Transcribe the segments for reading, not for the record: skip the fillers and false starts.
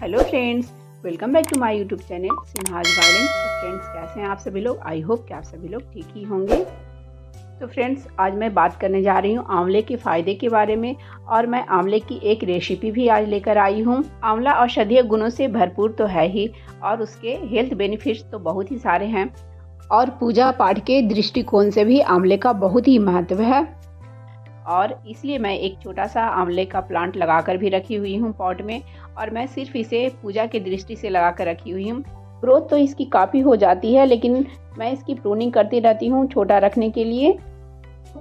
Hello friends, welcome back to my YouTube channel Sinha's Garden. तो friends, कैसे हैं आप सभी लोग? आई होप कि आप सभी लोग ठीक ही होंगे। तो फ्रेंड्स, आज मैं बात करने जा रही हूँ आंवले के फ़ायदे के बारे में, और मैं आंवले की एक रेसिपी भी आज लेकर आई हूँ। आंवला औषधीय गुणों से भरपूर तो है ही, और उसके हेल्थ बेनिफिट्स तो बहुत ही सारे हैं, और पूजा पाठ के दृष्टिकोण से भी आंवले का बहुत ही महत्व है। और इसलिए मैं एक छोटा सा आंवले का प्लांट लगाकर भी रखी हुई हूँ पॉट में, और मैं सिर्फ इसे पूजा की दृष्टि से लगाकर रखी हुई हूँ। ग्रोथ तो इसकी काफ़ी हो जाती है, लेकिन मैं इसकी प्रूनिंग करती रहती हूँ छोटा रखने के लिए।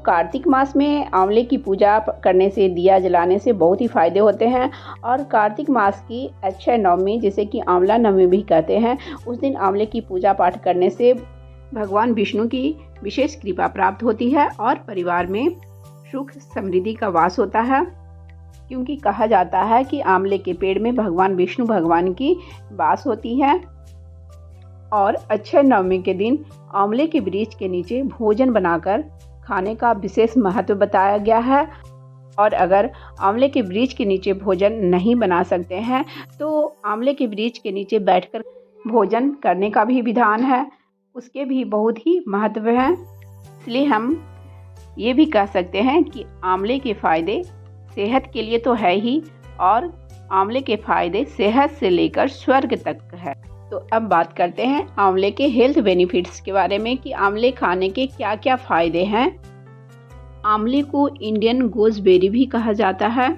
कार्तिक मास में आंवले की पूजा करने से, दिया जलाने से बहुत ही फायदे होते हैं। और कार्तिक मास की अक्षय नवमी, जिसे कि आंवला नवमी भी कहते हैं, उस दिन आंवले की पूजा पाठ करने से भगवान विष्णु की विशेष कृपा प्राप्त होती है, और परिवार में सुख समृद्धि का वास होता है। क्योंकि कहा जाता है कि आंवले के पेड़ में भगवान विष्णु भगवान की वास होती है। और अक्षय नवमी के दिन आंवले के वृक्ष के नीचे भोजन बनाकर खाने का विशेष महत्व बताया गया है। और अगर आंवले के वृक्ष के नीचे भोजन नहीं बना सकते हैं, तो आंवले के वृक्ष के नीचे बैठकर भोजन करने का भी विधान है, उसके भी बहुत ही महत्व है। इसलिए हम ये भी कह सकते हैं कि आंवले के फ़ायदे सेहत के लिए तो है ही, और आंवले के फ़ायदे सेहत से लेकर स्वर्ग तक है। तो अब बात करते हैं आंवले के हेल्थ बेनिफिट्स के बारे में कि आंवले खाने के क्या क्या फ़ायदे हैं। आंवले को इंडियन गोसबेरी भी कहा जाता है।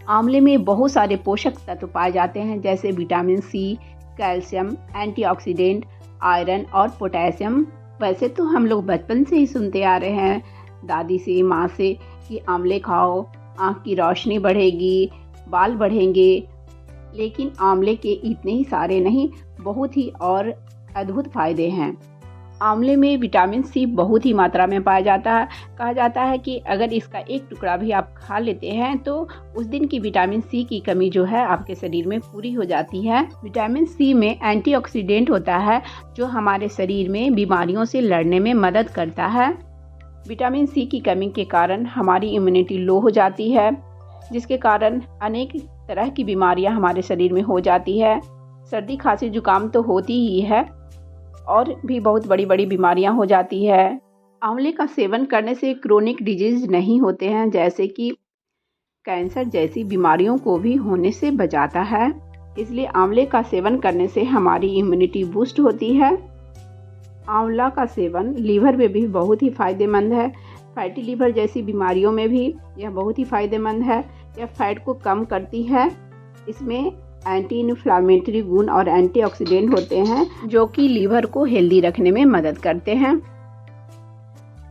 आंवले में बहुत सारे पोषक तत्व पाए जाते हैं, जैसे vitamin C, calcium, antioxidant, iron और पोटेशियम। वैसे तो हम लोग बचपन से ही सुनते आ रहे हैं दादी से, माँ से, कि आंवले खाओ, आँख की रोशनी बढ़ेगी, बाल बढ़ेंगे। लेकिन आंवले के इतने ही सारे नहीं, बहुत ही और अद्भुत फायदे हैं। आंवले में विटामिन सी बहुत ही मात्रा में पाया जाता है। कहा जाता है कि अगर इसका एक टुकड़ा भी आप खा लेते हैं, तो उस दिन की विटामिन सी की कमी जो है आपके शरीर में पूरी हो जाती है। विटामिन सी में एंटीऑक्सीडेंट होता है, जो हमारे शरीर में बीमारियों से लड़ने में मदद करता है। विटामिन सी की कमी के कारण हमारी इम्यूनिटी लो हो जाती है, जिसके कारण अनेक तरह की बीमारियां हमारे शरीर में हो जाती है। सर्दी, खांसी, जुकाम तो होती ही है, और भी बहुत बड़ी बड़ी बीमारियां हो जाती है। आंवले का सेवन करने से क्रोनिक डिजीज नहीं होते हैं, जैसे कि कैंसर जैसी बीमारियों को भी होने से बचाता है। इसलिए आंवले का सेवन करने से हमारी इम्यूनिटी बूस्ट होती है। आंवला का सेवन लीवर में भी बहुत ही फायदेमंद है। फैटी लीवर जैसी बीमारियों में भी यह बहुत ही फायदेमंद है। यह फैट को कम करती है। इसमें एंटी इन्फ्लामेटरी गुण और एंटीऑक्सीडेंट होते हैं, जो कि लीवर को हेल्दी रखने में मदद करते हैं।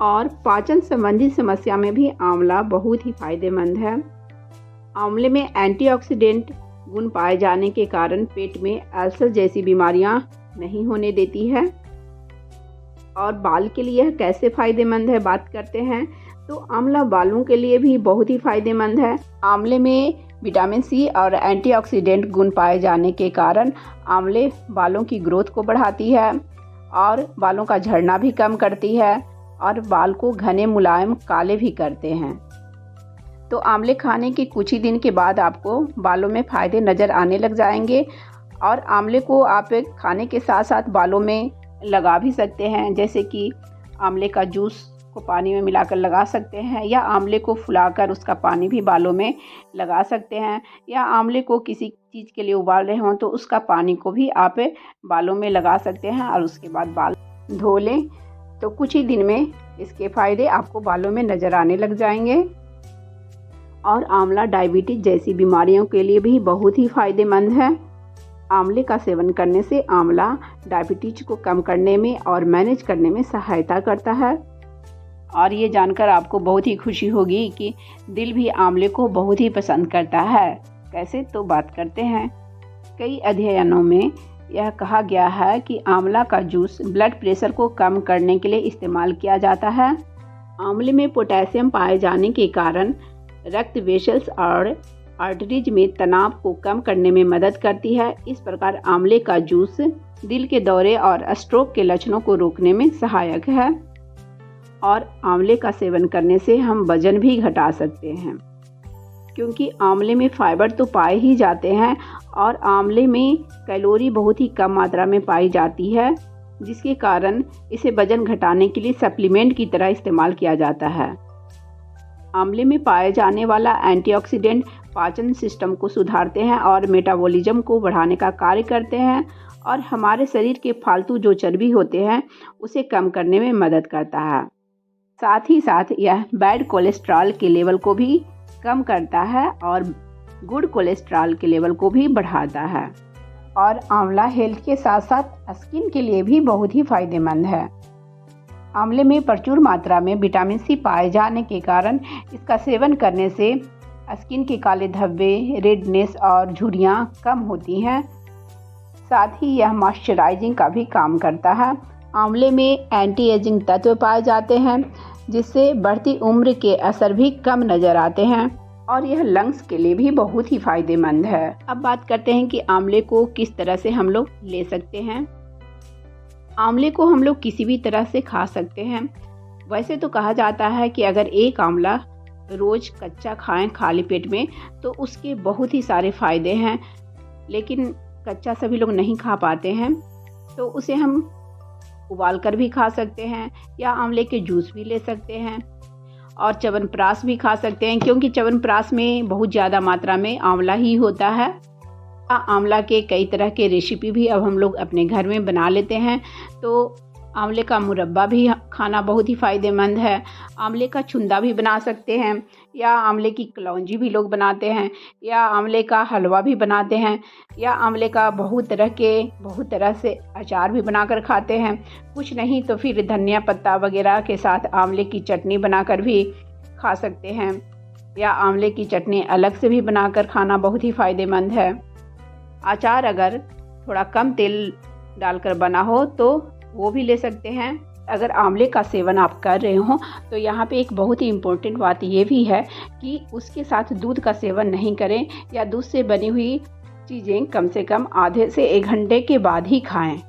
और पाचन संबंधी समस्या में भी आंवला बहुत ही फायदेमंद है। आंवले में एंटीऑक्सीडेंट गुण पाए जाने के कारण पेट में अल्सर जैसी बीमारियां नहीं होने देती है। और बाल के लिए कैसे फायदेमंद है बात करते हैं, तो आंवला बालों के लिए भी बहुत ही फायदेमंद है। आंवले में विटामिन सी और एंटीऑक्सीडेंट गुण पाए जाने के कारण आंवले बालों की ग्रोथ को बढ़ाती है, और बालों का झड़ना भी कम करती है, और बाल को घने, मुलायम, काले भी करते हैं। तो आंवले खाने के कुछ ही दिन के बाद आपको बालों में फ़ायदे नज़र आने लग जाएंगे। और आंवले को आप खाने के साथ साथ बालों में लगा भी सकते हैं, जैसे कि आंवले का जूस को पानी में मिलाकर लगा सकते हैं, या आंवले को फुलाकर उसका पानी भी बालों में लगा सकते हैं, या आंवले को किसी चीज़ के लिए उबाल रहे हों तो उसका पानी को भी आप बालों में लगा सकते हैं, और उसके बाद बाल धो लें। तो कुछ ही दिन में इसके फ़ायदे आपको बालों में नज़र आने लग जाएंगे। और आंवला डायबिटीज़ जैसी बीमारियों के लिए भी बहुत ही फायदेमंद है। आंवले का सेवन करने से आंवला डायबिटीज को कम करने में और मैनेज करने में सहायता करता है। और ये जानकर आपको बहुत ही खुशी होगी कि दिल भी आंवले को बहुत ही पसंद करता है। कैसे, तो बात करते हैं। कई अध्ययनों में यह कहा गया है कि आंवला का जूस ब्लड प्रेशर को कम करने के लिए इस्तेमाल किया जाता है। आंवले में पोटेशियम पाए जाने के कारण रक्त वेसल्स और आर्टरीज में तनाव को कम करने में मदद करती है। इस प्रकार आंवले का जूस दिल के दौरे और स्ट्रोक के लक्षणों को रोकने में सहायक है। और आंवले का सेवन करने से हम वजन भी घटा सकते हैं। क्योंकि आंवले में फाइबर तो पाए ही जाते हैं और आंवले में कैलोरी बहुत ही कम मात्रा में पाई जाती है, जिसके कारण इसे वजन घटाने के लिए सप्लीमेंट की तरह इस्तेमाल किया जाता है। आंवले में पाए जाने वाला एंटीऑक्सीडेंट पाचन सिस्टम को सुधारते हैं और मेटाबॉलिज्म को बढ़ाने का कार्य करते हैं और हमारे शरीर के फालतू जो चर्बी होते हैं उसे कम करने में मदद करता है। साथ ही साथ यह बैड कोलेस्ट्रॉल के लेवल को भी कम करता है और गुड कोलेस्ट्रॉल के लेवल को भी बढ़ाता है। और आंवला हेल्थ के साथ साथ स्किन के लिए भी बहुत ही फायदेमंद है। आंवले में प्रचुर मात्रा में विटामिन सी पाए जाने के कारण इसका सेवन करने से स्किन के काले धब्बे, रेडनेस और झुर्रियाँ कम होती हैं। साथ ही यह मॉइस्चराइजिंग का भी काम करता है। आंवले में एंटी एजिंग तत्व पाए जाते हैं, जिससे बढ़ती उम्र के असर भी कम नज़र आते हैं और यह लंग्स के लिए भी बहुत ही फायदेमंद है। अब बात करते हैं कि आंवले को किस तरह से हम लोग ले सकते हैं। आंवले को हम लोग किसी भी तरह से खा सकते हैं। वैसे तो कहा जाता है कि अगर एक आंवला रोज़ कच्चा खाएं खाली पेट में तो उसके बहुत ही सारे फ़ायदे हैं, लेकिन कच्चा सभी लोग नहीं खा पाते हैं, तो उसे हम उबाल कर भी खा सकते हैं या आंवले के जूस भी ले सकते हैं और च्यवनप्राश भी खा सकते हैं, क्योंकि च्यवनप्राश में बहुत ज़्यादा मात्रा में आंवला ही होता है। आंवला के कई तरह के रेसिपी भी अब हम लोग अपने घर में बना लेते हैं। तो आंवले का मुरब्बा भी खाना बहुत ही फ़ायदेमंद है। आंवले का छुंदा भी बना सकते हैं या आंवले की कलौंजी भी लोग बनाते हैं या आंवले का हलवा भी बनाते हैं या आंवले का बहुत तरह से अचार भी बनाकर खाते हैं। कुछ नहीं तो फिर धनिया पत्ता वगैरह के साथ आंवले की चटनी बनाकर भी खा सकते हैं या आंवले की चटनी अलग से भी बनाकर खाना बहुत ही फ़ायदेमंद है। अचार अगर थोड़ा कम तेल डालकर बना हो तो वो भी ले सकते हैं। अगर आंवले का सेवन आप कर रहे हो तो यहाँ पे एक बहुत ही इम्पोर्टेंट बात ये भी है कि उसके साथ दूध का सेवन नहीं करें या दूध से बनी हुई चीज़ें कम से कम आधे से 1 घंटे के बाद ही खाएं।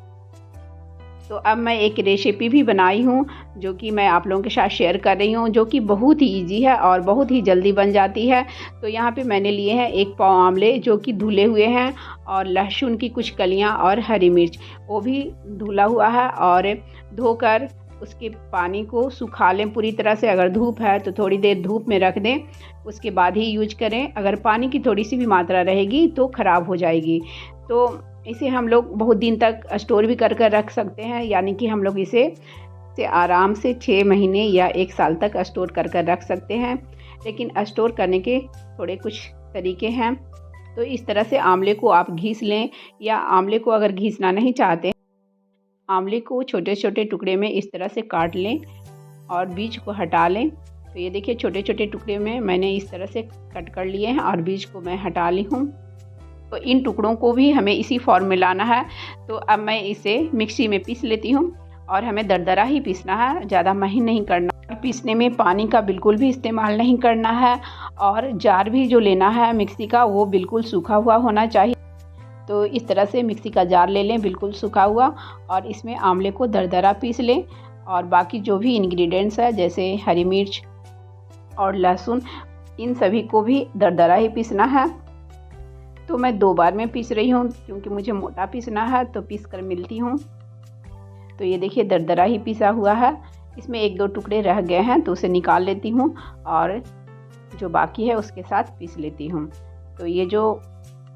तो अब मैं एक रेसिपी भी बनाई हूँ जो कि मैं आप लोगों के साथ शेयर कर रही हूँ, जो कि बहुत ही इजी है और बहुत ही जल्दी बन जाती है। तो यहाँ पे मैंने लिए हैं 1 पाव आंवले जो कि धुले हुए हैं और लहसुन की कुछ कलियाँ और हरी मिर्च वो भी धुला हुआ है और धोकर उसके पानी को सुखा लें पूरी तरह से। अगर धूप है तो थोड़ी देर धूप में रख दें, उसके बाद ही यूज करें। अगर पानी की थोड़ी सी भी मात्रा रहेगी तो ख़राब हो जाएगी। तो इसे हम लोग बहुत दिन तक स्टोर भी कर रख सकते हैं, यानी कि हम लोग इसे आराम से 6 महीने या 1 साल तक स्टोर कर रख सकते हैं। लेकिन स्टोर करने के थोड़े कुछ तरीके हैं। तो इस तरह से आंवले को आप घिस लें, या आंवले को अगर घिसना नहीं चाहते, आंवले को छोटे छोटे टुकड़े में इस तरह से काट लें और बीज को हटा लें। तो ये देखिए छोटे छोटे टुकड़े में मैंने इस तरह से कट कर लिए हैं और बीज को मैं हटा ली हूँ। तो इन टुकड़ों को भी हमें इसी फॉर्म में लाना है। तो अब मैं इसे मिक्सी में पीस लेती हूँ और हमें दरदरा ही पीसना है, ज़्यादा महीन नहीं करना। पीसने में पानी का बिल्कुल भी इस्तेमाल नहीं करना है और जार भी जो लेना है मिक्सी का वो बिल्कुल सूखा हुआ होना चाहिए। तो इस तरह से मिक्सी का जार ले लें बिल्कुल सूखा हुआ और इसमें आंवले को दरदरा पीस लें और बाकी जो भी इंग्रेडिएंट्स है जैसे हरी मिर्च और लहसुन, इन सभी को भी दरदरा ही पीसना है। तो मैं 2 बार में पीस रही हूँ क्योंकि मुझे मोटा पीसना है, तो पीस कर मिलती हूँ। तो ये देखिए दरदरा ही पीसा हुआ है। इसमें 1-2 टुकड़े रह गए हैं तो उसे निकाल लेती हूँ और जो बाकी है उसके साथ पीस लेती हूँ। तो ये जो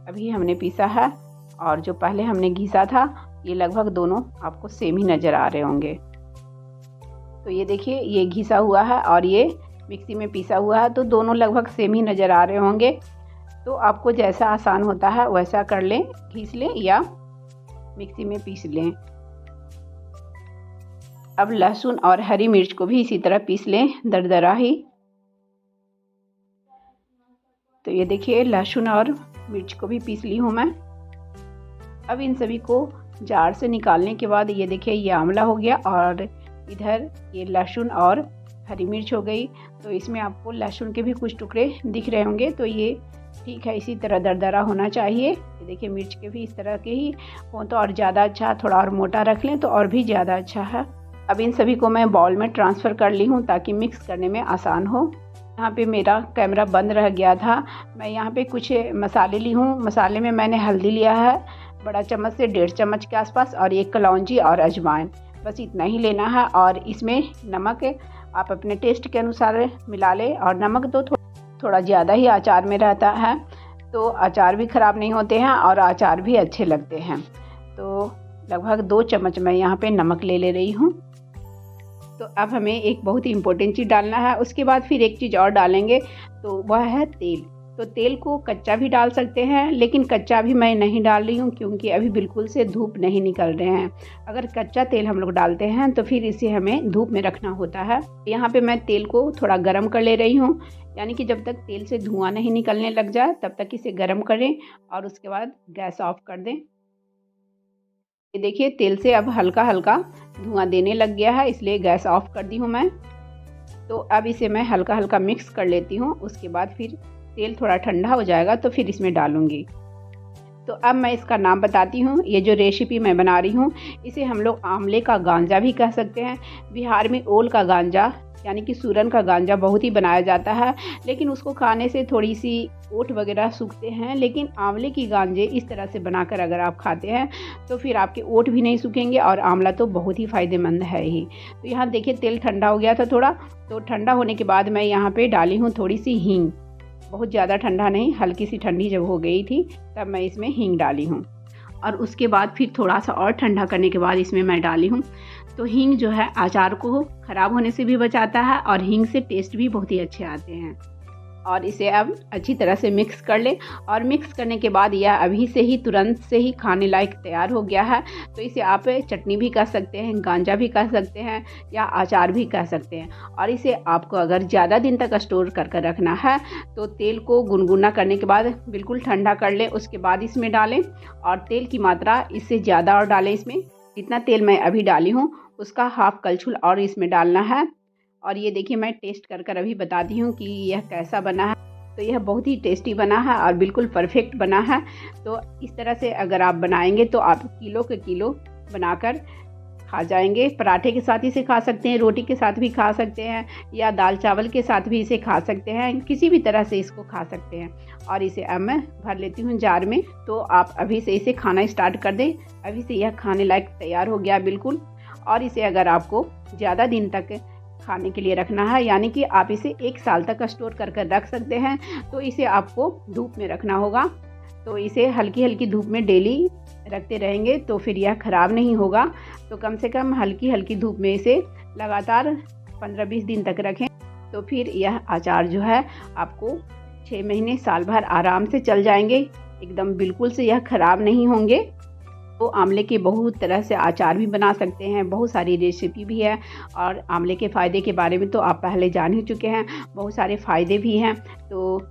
अभी हमने पीसा है और जो पहले हमने घिसा था, ये लगभग दोनों आपको सेम ही नज़र आ रहे होंगे। तो ये देखिए ये घिसा हुआ है और ये मिक्सी में पीसा हुआ है, तो दोनों लगभग सेम ही नज़र आ रहे होंगे। तो आपको जैसा आसान होता है वैसा कर लें, घिस लें या मिक्सी में पीस लें। अब लहसुन और हरी मिर्च को भी इसी तरह पीस लें दरदरा ही। तो ये देखिए लहसुन और मिर्च को भी पीस ली हूँ मैं। अब इन सभी को जार से निकालने के बाद ये देखिए ये आंवला हो गया और इधर ये लहसुन और हरी मिर्च हो गई। तो इसमें आपको लहसुन के भी कुछ टुकड़े दिख रहे होंगे, तो ये ठीक है, इसी तरह दरदरा होना चाहिए। ये देखिए मिर्च के भी इस तरह के ही हो तो और ज़्यादा अच्छा, थोड़ा और मोटा रख लें तो और भी ज़्यादा अच्छा है। अब इन सभी को मैं बाउल में ट्रांसफ़र कर ली हूँ ताकि मिक्स करने में आसान हो। यहाँ पे मेरा कैमरा बंद रह गया था। मैं यहाँ पे कुछ मसाले ली हूँ। मसाले में मैंने हल्दी लिया है बड़ा चम्मच से 1.5 चम्मच के आसपास, और 1 कलौंजी और अजवाइन, बस इतना ही लेना है। और इसमें नमक आप अपने टेस्ट के अनुसार मिला लें, और नमक तो थोड़ा ज़्यादा ही अचार में रहता है, तो अचार भी ख़राब नहीं होते हैं और अचार भी अच्छे लगते हैं। तो लगभग 2 चम्मच मैं यहाँ पे नमक ले रही हूँ। तो अब हमें एक बहुत ही इम्पोर्टेंट चीज़ डालना है। उसके बाद फिर एक चीज़ और डालेंगे, तो वह है तेल। तो तेल को कच्चा भी डाल सकते हैं, लेकिन कच्चा अभी मैं नहीं डाल रही हूँ क्योंकि अभी बिल्कुल से धूप नहीं निकल रहे हैं। अगर कच्चा तेल हम लोग डालते हैं तो फिर इसे हमें धूप में रखना होता है। यहाँ पे मैं तेल को थोड़ा गर्म कर ले रही हूँ, यानी कि जब तक तेल से धुआं नहीं निकलने लग जाए तब तक इसे गर्म करें और उसके बाद गैस ऑफ कर दें। ये देखिए तेल से अब हल्का हल्का धुआं देने लग गया है, इसलिए गैस ऑफ कर दी हूँ मैं। तो अब इसे मैं हल्का हल्का मिक्स कर लेती हूँ। उसके बाद फिर तेल थोड़ा ठंडा हो जाएगा तो फिर इसमें डालूँगी। तो अब मैं इसका नाम बताती हूँ। ये जो रेसिपी मैं बना रही हूँ इसे हम लोग आंवले का गांजा भी कह सकते हैं। बिहार में ओल का गांजा यानी कि सूरन का गांजा बहुत ही बनाया जाता है, लेकिन उसको खाने से थोड़ी सी ओठ वगैरह सूखते हैं। लेकिन आंवले की गांजे इस तरह से बनाकर अगर आप खाते हैं तो फिर आपके ओठ भी नहीं सूखेंगे, और आंवला तो बहुत ही फ़ायदेमंद है ही। तो यहाँ देखिए तेल ठंडा हो गया था थोड़ा, तो ठंडा होने के बाद मैं यहाँ पे डाली हूँ थोड़ी सी हींग। बहुत ज़्यादा ठंडा नहीं, हल्की सी ठंडी जब हो गई थी तब मैं इसमें हींग डाली हूँ। और उसके बाद फिर थोड़ा सा और ठंडा करने के बाद इसमें मैं डाली हूँ। तो हींग जो है अचार को ख़राब होने से भी बचाता है, और हींग से टेस्ट भी बहुत ही अच्छे आते हैं। और इसे अब अच्छी तरह से मिक्स कर लें, और मिक्स करने के बाद यह अभी से ही तुरंत से ही खाने लायक तैयार हो गया है। तो इसे आप चटनी भी कह सकते हैं, गांजा भी कह सकते हैं, या अचार भी कह सकते हैं। और इसे आपको अगर ज़्यादा दिन तक स्टोर कर कर रखना है तो तेल को गुनगुना करने के बाद बिल्कुल ठंडा कर लें, उसके बाद इसमें डालें। और तेल की मात्रा इससे ज़्यादा और डालें। इसमें जितना तेल मैं अभी डाली हूँ उसका हाफ कलछुल और इसमें डालना है। और ये देखिए मैं टेस्ट कर कर अभी बताती हूँ कि यह कैसा बना है। तो यह बहुत ही टेस्टी बना है और बिल्कुल परफेक्ट बना है। तो इस तरह से अगर आप बनाएंगे तो आप किलो के किलो बनाकर खा जाएंगे। पराठे के साथ इसे खा सकते हैं, रोटी के साथ भी खा सकते हैं, या दाल चावल के साथ भी इसे खा सकते हैं। किसी भी तरह से इसको खा सकते हैं। और इसे अब मैं भर लेती हूँ जार में। तो आप अभी से इसे खाना स्टार्ट कर दें। अभी से यह खाने लायक तैयार हो गया बिल्कुल। और इसे अगर आपको ज़्यादा दिन तक खाने के लिए रखना है, यानी कि आप इसे 1 साल तक स्टोर कर कर रख सकते हैं, तो इसे आपको धूप में रखना होगा। तो इसे हल्की हल्की धूप में डेली रखते रहेंगे तो फिर यह ख़राब नहीं होगा। तो कम से कम हल्की हल्की धूप में इसे लगातार 15-20 दिन तक रखें, तो फिर यह अचार जो है आपको 6 महीने साल भर आराम से चल जाएंगे। एकदम बिल्कुल से यह ख़राब नहीं होंगे। तो आंवले के बहुत तरह से अचार भी बना सकते हैं, बहुत सारी रेसिपी भी है। और आंवले के फ़ायदे के बारे में तो आप पहले जान ही चुके हैं, बहुत सारे फ़ायदे भी हैं। तो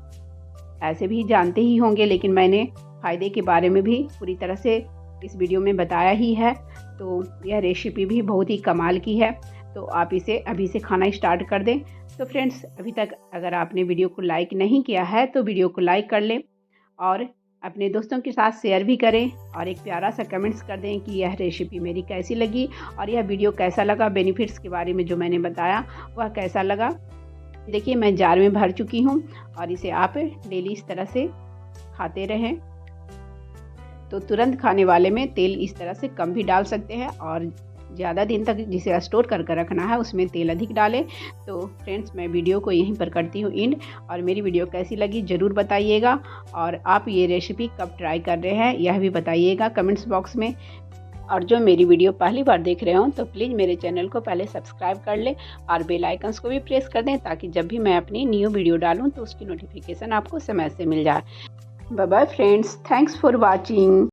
ऐसे भी जानते ही होंगे, लेकिन मैंने फ़ायदे के बारे में भी पूरी तरह से इस वीडियो में बताया ही है। तो यह रेसिपी भी बहुत ही कमाल की है। तो आप इसे अभी से खाना स्टार्ट कर दें। तो फ्रेंड्स, अभी तक अगर आपने वीडियो को लाइक नहीं किया है तो वीडियो को लाइक कर लें, और अपने दोस्तों के साथ शेयर भी करें, और एक प्यारा सा कमेंट्स कर दें कि यह रेसिपी मेरी कैसी लगी और यह वीडियो कैसा लगा। बेनिफिट्स के बारे में जो मैंने बताया वह कैसा लगा। देखिए मैं जार में भर चुकी हूँ, और इसे आप डेली इस तरह से खाते रहें। तो तुरंत खाने वाले में तेल इस तरह से कम भी डाल सकते हैं, और ज़्यादा दिन तक जिसे स्टोर कर कर रखना है उसमें तेल अधिक डालें। तो फ्रेंड्स, मैं वीडियो को यहीं पर करती हूँ एंड, और मेरी वीडियो कैसी लगी ज़रूर बताइएगा। और आप ये रेसिपी कब ट्राई कर रहे हैं यह भी बताइएगा कमेंट्स बॉक्स में। और जो मेरी वीडियो पहली बार देख रहे हो तो प्लीज़ मेरे चैनल को पहले सब्सक्राइब कर लें, और बेल आइकन्स को भी प्रेस कर दें, ताकि जब भी मैं अपनी न्यू वीडियो डालूँ तो उसकी नोटिफिकेशन आपको समय से मिल जाए। Bye bye friends, thanks for watching.